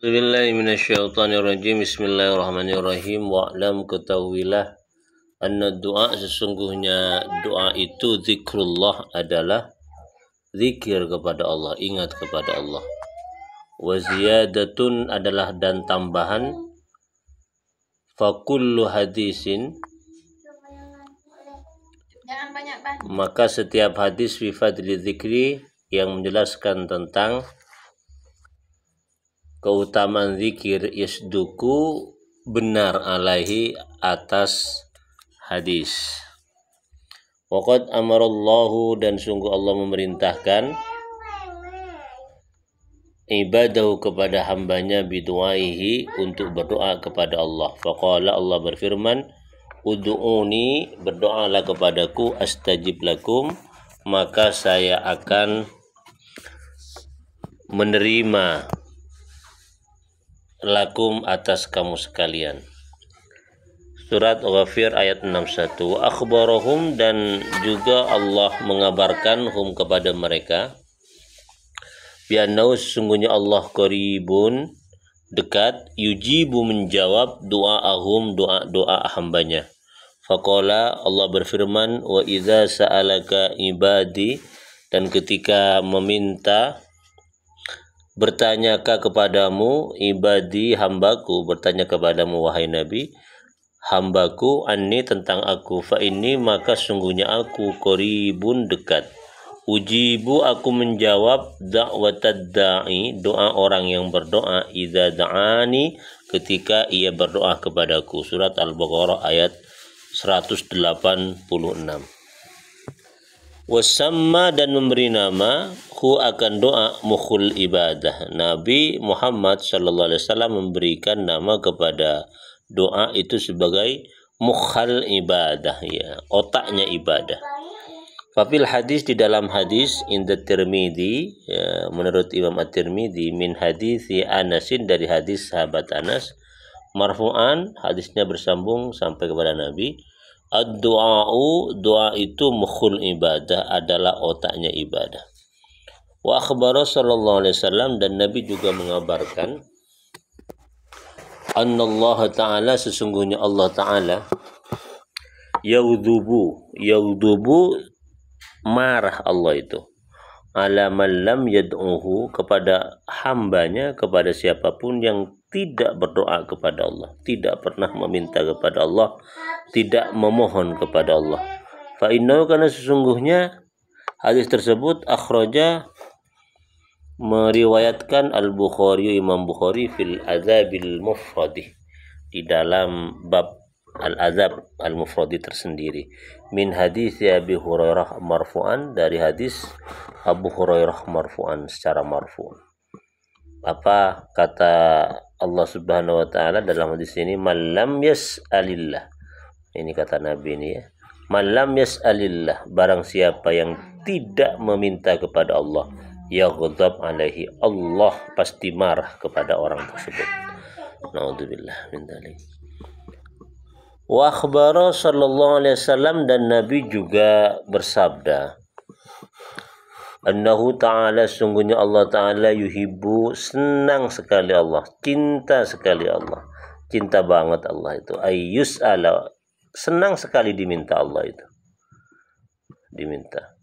Bismillahirrahmanirrahim. Bismillahirrahmanirrahim. Wa'lam, ketahuilah, anna doa, sesungguhnya doa itu zikrullah adalah zikir kepada Allah, ingat kepada Allah. Wa ziyadatun adalah dan tambahan. Fakullu hadisin, maka setiap hadis fi fadli zikri yang menjelaskan tentang keutamaan zikir, yasduku benar alaihi atas hadis. Waqad amarallahu, dan sungguh Allah memerintahkan ibadahu kepada hambanya biduaihi untuk berdoa kepada Allah. Faqala, Allah berfirman, ud'uni, berdoalah kepadaku, astajib lakum, maka saya akan menerima lakum atas kamu sekalian. Surat Ghafir ayat 61. Akhbarahum, dan juga Allah mengabarkan hum kepada mereka, bi'annahu, sesungguhnya Allah qaribun, dekat, yujibu, menjawab, doa'ahum, doa hambanya. Faqala, Allah berfirman, wa idza sa'alaka ibadi, dan ketika meminta, bertanyakah kepadamu ibadi, hambaku, bertanya kepadamu wahai Nabi, hambaku, anni, tentang aku, fa inni, maka sungguhnya aku, qaribun, dekat, ujibu, aku menjawab, da'watad da'i, doa orang yang berdoa, idza da'ani, ketika ia berdoa kepadaku. Surat Al-Baqarah ayat 186. Wasamma, dan memberi nama hu akan doa mukhul ibadah. Nabi Muhammad SAW memberikan nama kepada doa itu sebagai mukhal ibadah, ya, otaknya ibadah. Fafil hadis, di dalam hadis, inda Tirmidzi, ya, menurut Imam At-Tirmidzi, min hadisi Anasin, dari hadis sahabat Anas, marfu'an, hadisnya bersambung sampai kepada Nabi, ad-du'a'u, doa itu mukhul ibadah, adalah otaknya ibadah. Wa akhbara sallallahu alaihi wasallam, dan Nabi juga mengabarkan, annallaha ta'ala, sesungguhnya Allah ta'ala, yaudhubu, marah Allah itu, ala man lam yad'uhu, kepada hambanya, kepada siapapun yang tidak berdoa kepada Allah, tidak pernah meminta kepada Allah, tidak memohon kepada Allah. Fa innahu, karena sesungguhnya hadis tersebut, akhraja, meriwayatkan Al-Bukhari, Imam Bukhari, fil azabil mufradi, di dalam bab al-azab al-mufradi tersendiri, min hadis Abi Hurairah marfu'an, dari hadis Abu Hurairah marfu'an, secara marfu'. Apa kata Allah Subhanahu wa taala dalam hadis ini? Man lam yas'alillah, ini kata Nabi ini, ya, man lam yas'alillah, barang siapa yang tidak meminta kepada Allah, yaghdab alaihi, Allah pasti marah kepada orang tersebut. Naudzubillah min dzalik. Wa akhbara sallallahu alaihi wasallam, dan Nabi juga bersabda, annahu ta'ala, sungguhnya Allah ta'ala, yuhibbu, senang sekali Allah, cinta sekali Allah, cinta banget Allah itu, ayyus ala, senang sekali diminta Allah itu, diminta.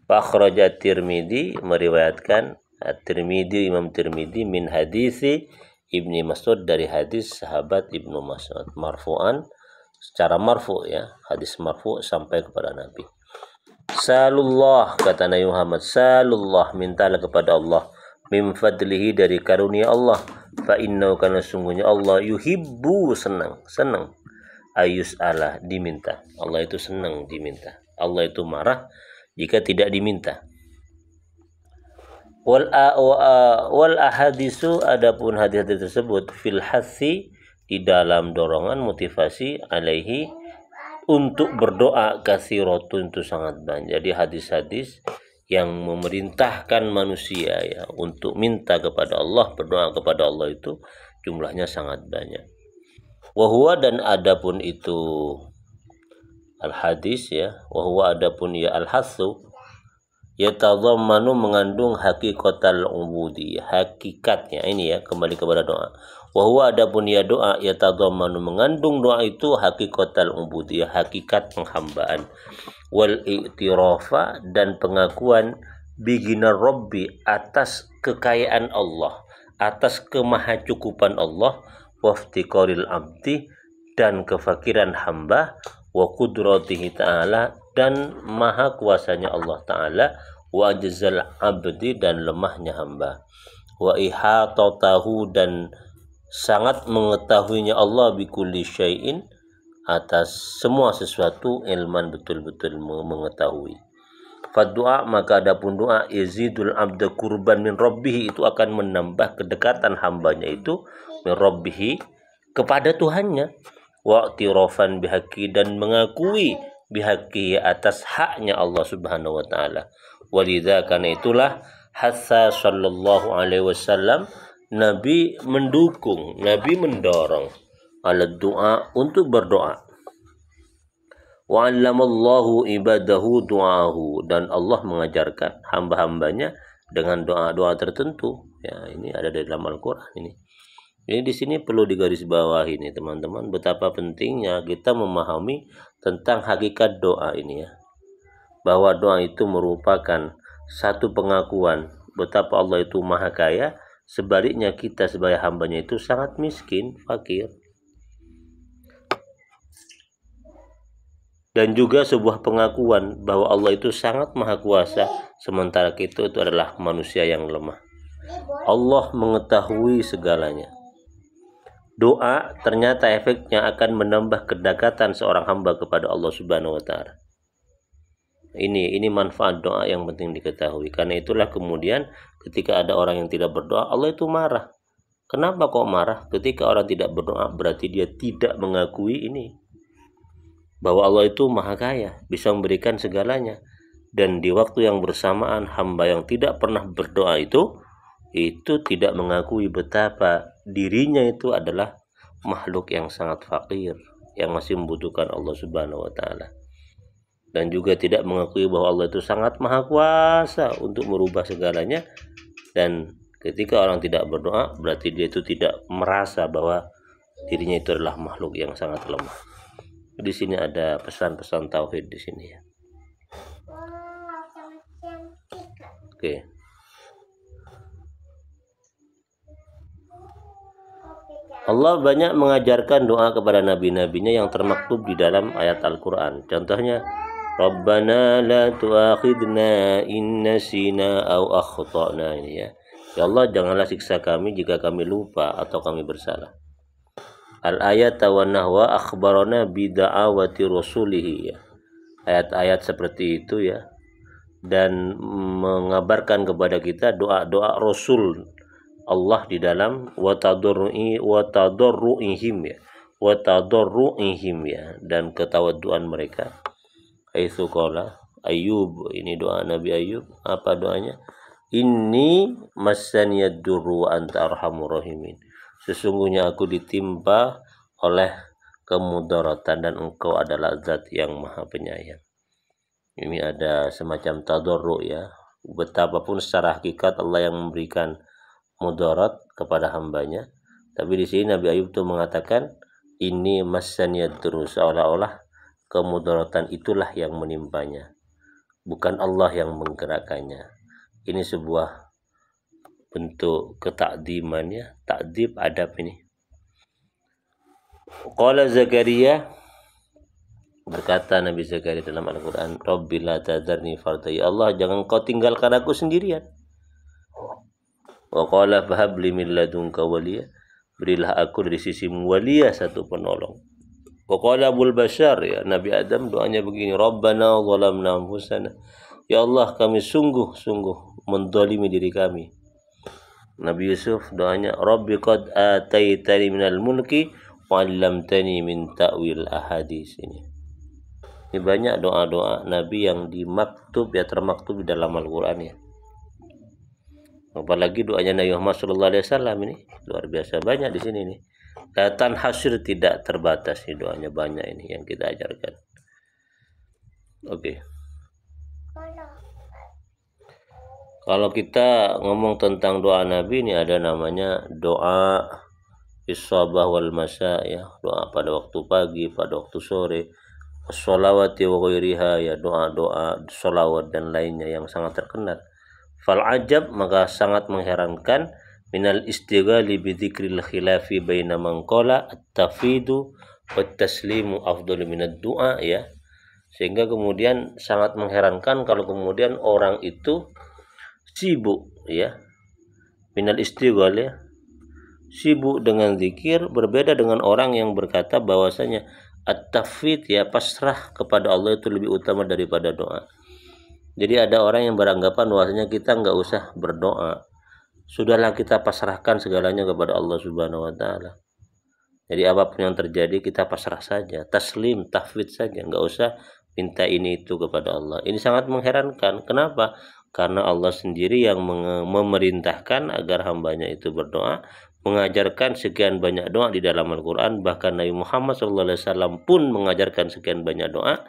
Fakhraja Tirmidzi, meriwayatkan At-Tirmidzi, Imam Tirmidzi, min hadisi Ibni Mas'ud, dari hadis sahabat Ibnu Mas'ud, marfu'an, secara marfu', ya, hadis marfu' sampai kepada Nabi. Salullah, kata Nabi Muhammad, salullah, mintalah kepada Allah, min fadlihi, dari karunia Allah, fa innahu, karena sungguhnya Allah, yuhibbu, senang ayus ala, diminta. Allah itu senang diminta, Allah itu marah jika tidak diminta. Wal ahadisu, adapun hadis-hadis tersebut, fil hasi, di dalam dorongan, motivasi, alaihi, untuk berdoa, katsirotun, itu sangat banyak. Jadi hadis-hadis yang memerintahkan manusia, ya, untuk minta kepada Allah, berdoa kepada Allah, itu jumlahnya sangat banyak. Wa huwa, dan adapun itu al hadis, ya, wa huwa, adapun ya al hasu, yatadhammanu mengandung hakikatal ubudiyah, hakikatnya ini ya, kembali kepada doa. Wa huwa adapun ya doa yatadhammanu mengandung doa itu hakikatal ubudiyah, hakikat penghambaan, wal i'tirafa dan pengakuan biginar rabbi atas kekayaan Allah, atas kemahacukupan Allah, waftiqaril abdi dan kefakiran hamba, wa qudratihi ta'ala dan maha kuasanya Allah Ta'ala, wa ajzal abdi dan lemahnya hamba, wa ihatatahu dan sangat mengetahuinya Allah bikulli syai'in atas semua sesuatu, ilman betul-betul mengetahui. Faddu'a maka adapun doa yazidul abda kurban min rabbih itu akan menambah kedekatan hambanya itu min rabbih kepada Tuhannya, wa i'tirafan bihaqi dan mengakui bihaqi atas haknya Allah Subhanahu wa taala. Walidza karena itulah hasa sallallahu alaihi wasallam Nabi mendukung, Nabi mendorong ala doa untuk berdoa. Wa 'allamallahu ibadahu du'ahu dan Allah mengajarkan hamba-hambanya dengan doa-doa tertentu. Ya, ini ada di dalam Al-Qur'an ini. Ini di sini perlu digarisbawahi nih teman-teman, betapa pentingnya kita memahami tentang hakikat doa ini ya. Bahwa doa itu merupakan satu pengakuan betapa Allah itu maha kaya, sebaliknya kita sebagai hambanya itu sangat miskin, fakir. Dan juga sebuah pengakuan bahwa Allah itu sangat maha kuasa, sementara kita itu adalah manusia yang lemah. Allah mengetahui segalanya. Doa ternyata efeknya akan menambah kedekatan seorang hamba kepada Allah Subhanahu wa taala. Ini manfaat doa yang penting diketahui. Karena itulah kemudian ketika ada orang yang tidak berdoa, Allah itu marah. Kenapa kok marah? Ketika orang tidak berdoa berarti dia tidak mengakui ini, bahwa Allah itu maha kaya, bisa memberikan segalanya. Dan di waktu yang bersamaan hamba yang tidak pernah berdoa itu tidak mengakui betapa dirinya itu adalah makhluk yang sangat fakir, yang masih membutuhkan Allah Subhanahu wa taala. Dan juga tidak mengakui bahwa Allah itu sangat maha kuasa untuk merubah segalanya. Dan ketika orang tidak berdoa berarti dia itu tidak merasa bahwa dirinya itu adalah makhluk yang sangat lemah. Di sini ada pesan-pesan tauhid di sini ya. Oke. Allah banyak mengajarkan doa kepada nabi-nabinya yang termaktub di dalam ayat Al-Qur'an. Contohnya, Rabbana la tu'akhidna in nasina aw akhtana, ini ya. Ya Allah, janganlah siksa kami jika kami lupa atau kami bersalah. Al-ayat wa nahwa akhbarana bida'awati rasulihi ya. Ayat-ayat seperti itu ya, dan mengabarkan kepada kita doa-doa Rasul Allah di dalam wa tadarru'ihim ya, dan ketawaduan mereka. Aitsu qala Ayyub, ini doa Nabi Ayyub. Apa doanya? Inni massaniyad durru wa anta arhamur rahimin. Sesungguhnya aku ditimpa oleh kemudaratan dan engkau adalah zat yang maha penyayang. Ini ada semacam tadarru ya. Betapapun secara hakikat Allah yang memberikan mudarat kepada hambanya. Tapi di sini Nabi Ayub itu mengatakan ini massaniyad durru, seolah-olah kemudaratan itulah yang menimpanya, bukan Allah yang menggerakkannya. Ini sebuah bentuk ketakdimannya, takdib adab ini. Qala Zakaria, berkata Nabi Zakaria dalam Al-Quran, Rabbi la tadarni farda, ya Allah jangan kau tinggalkan aku sendirian. Wa qala fahabli min ladunka waliya, berilah aku dari sisimu waliya, satu penolong. Wa qala Abul Bashar, ya Nabi Adam doanya begini, Rabbana zalamna anfusana, ya Allah kami sungguh-sungguh mendolimi diri kami. Nabi Yusuf doanya, Rabbi qad ataitani minal mulki wa 'allamtani min ta'wil ahadits. Ini banyak doa-doa Nabi yang dimaktub ya, termaktub di dalam Al-Qur'an ya. Apalagi doanya Nabi Muhammad SAW ini luar biasa banyak di sini nih. Datan hasyr tidak terbatas nih, doanya banyak ini yang kita ajarkan. Oke. Kalau kita ngomong tentang doa Nabi, ini ada namanya doa isabah wal masa, ya, doa pada waktu pagi, pada waktu sore, sholawati wa ghairiha, ya, doa-doa sholawat dan lainnya yang sangat terkenal. Fal ajab, maka sangat mengherankan, minal istighali bi dzikril khilafi baina man qala at-tafidu wat taslimu afdalu minad du'a, ya. Sehingga kemudian sangat mengherankan kalau kemudian orang itu sibuk, ya, minal istighal, ya, sibuk dengan zikir, berbeda dengan orang yang berkata bahwasanya at-tafwid, ya, pasrah kepada Allah itu lebih utama daripada doa. Jadi ada orang yang beranggapan bahwasanya kita nggak usah berdoa, sudahlah kita pasrahkan segalanya kepada Allah Subhanahu wa taala. Jadi apapun yang terjadi kita pasrah saja, taslim, tafwid saja, nggak usah minta ini itu kepada Allah. Ini sangat mengherankan. Kenapa? Karena Allah sendiri yang memerintahkan agar hambanya itu berdoa, mengajarkan sekian banyak doa di dalam Al-Quran. Bahkan Nabi Muhammad SAW pun mengajarkan sekian banyak doa.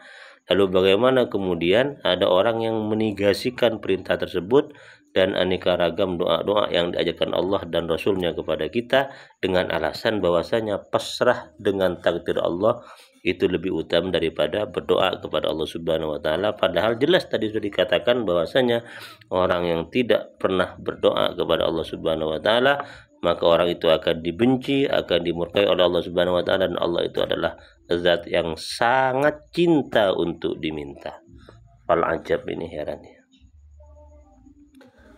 Lalu bagaimana kemudian ada orang yang menegasikan perintah tersebut dan aneka ragam doa-doa yang diajarkan Allah dan Rasulnya kepada kita dengan alasan bahwasanya pasrah dengan takdir Allah itu lebih utama daripada berdoa kepada Allah Subhanahu wa taala. Padahal jelas tadi sudah dikatakan bahwasanya orang yang tidak pernah berdoa kepada Allah Subhanahu wa taala, maka orang itu akan dibenci, akan dimurkai oleh Allah Subhanahu wa taala, dan Allah itu adalah zat yang sangat cinta untuk diminta. Fal ajab, ini heran, ya.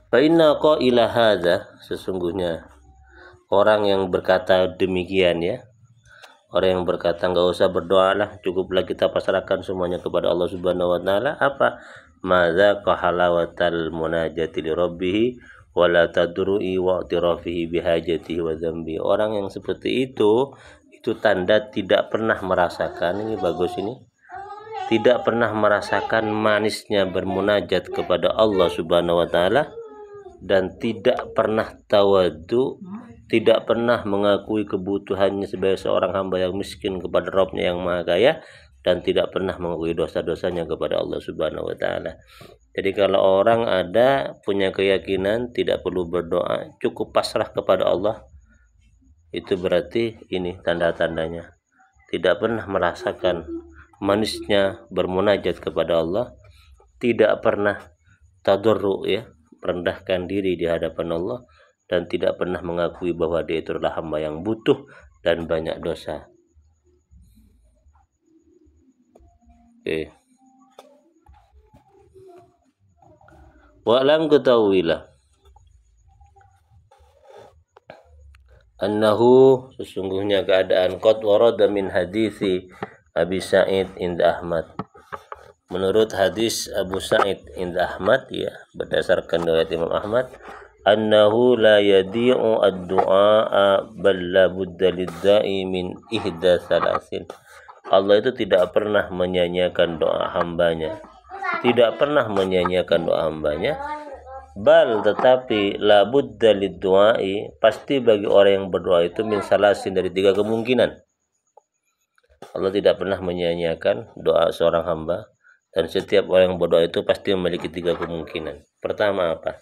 Fa inna qaila hadza, sesungguhnya orang yang berkata demikian, ya, orang yang berkata nggak usah berdoa lah, cukuplah kita pasrahkan semuanya kepada Allah Subhanahu wa taala, apa? Madza qahalawatal munajati li rabbih wa la tadru'i wa i'tirafihi bihajatihi wa dzambi. Orang yang seperti itu tanda tidak pernah merasakan, ini bagus ini, tidak pernah merasakan manisnya bermunajat kepada Allah Subhanahu wa taala, dan tidak pernah tawadu, tidak pernah mengakui kebutuhannya sebagai seorang hamba yang miskin kepada Rabb-Nya yang Maha Kaya, dan tidak pernah mengakui dosa-dosanya kepada Allah Subhanahu wa taala. Jadi kalau orang ada punya keyakinan tidak perlu berdoa, cukup pasrah kepada Allah, itu berarti ini tanda-tandanya tidak pernah merasakan manisnya bermunajat kepada Allah, tidak pernah tadarru, ya, merendahkan diri di hadapan Allah, dan tidak pernah mengakui bahwa dia itu adalah hamba yang butuh dan banyak dosa. Oke. Wa'lam, ketahuilah, annahu, sesungguhnya keadaan, qad warada min hadisi Abi Sa'id inda Ahmad, menurut hadis Abu Sa'id inda Ahmad, ya, berdasarkan riwayat Imam Ahmad, annahu la yadi'u ad-du'a bal la budda lid-da'i min ihda salasin. Allah itu tidak pernah menyanyiakan doa hambanya, tidak pernah menyanyiakan doa hambanya. Bal, tetapi, la budda lid-du'ai, pasti bagi orang yang berdoa itu min salasin, dari 3 kemungkinan. Allah tidak pernah menyanyiakan doa seorang hamba, dan setiap orang yang berdoa itu pasti memiliki 3 kemungkinan. Pertama apa?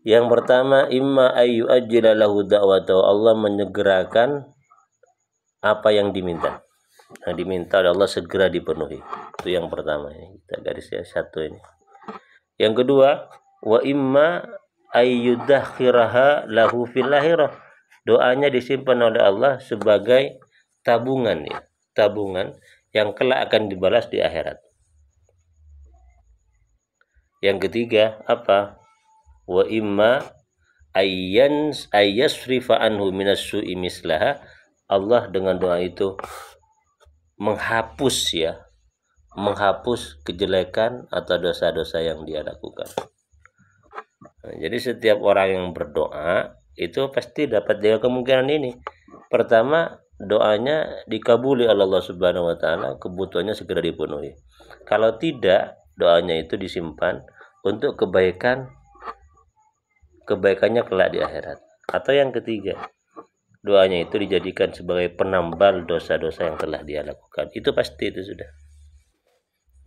Yang pertama, imma ayyu ajila lahu da'watahu, Allah menyegerakan apa yang diminta. Yang diminta oleh Allah segera dipenuhi. Itu yang pertama, ini kita garis ya, satu ini. Yang kedua, wa imma ayyudakhiraha lahu fil akhirah, doanya disimpan oleh Allah sebagai tabungan, ya, tabungan yang kelak akan dibalas di akhirat. Yang ketiga apa? Wa imma ayyasrifa anhu minas su'i mislaha, Allah dengan doa itu menghapus, ya, menghapus kejelekan atau dosa-dosa yang dia lakukan. Nah, jadi setiap orang yang berdoa itu pasti dapat 3 kemungkinan ini. Pertama, doanya dikabuli oleh Allah Subhanahu wa taala, kebutuhannya segera dipenuhi. Kalau tidak, doanya itu disimpan untuk kebaikannya kelak di akhirat. Atau yang ketiga, doanya itu dijadikan sebagai penambal dosa-dosa yang telah dia lakukan. Itu pasti, itu sudah.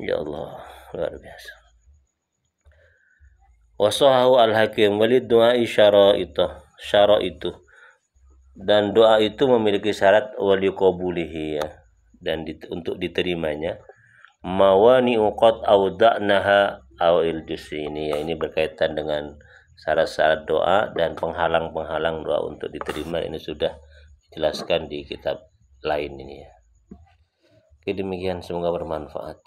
Ya Allah, luar biasa. Wasahahu al-Hakim walid doa syaraitu dan doa itu memiliki syarat waliqabulihi ya, dan untuk diterimanya mawani uqad auda'naha awil ini ya, ini berkaitan dengan syarat-syarat doa dan penghalang-penghalang doa untuk diterima. Ini sudah dijelaskan di kitab lain ini ya. Oke, demikian, semoga bermanfaat.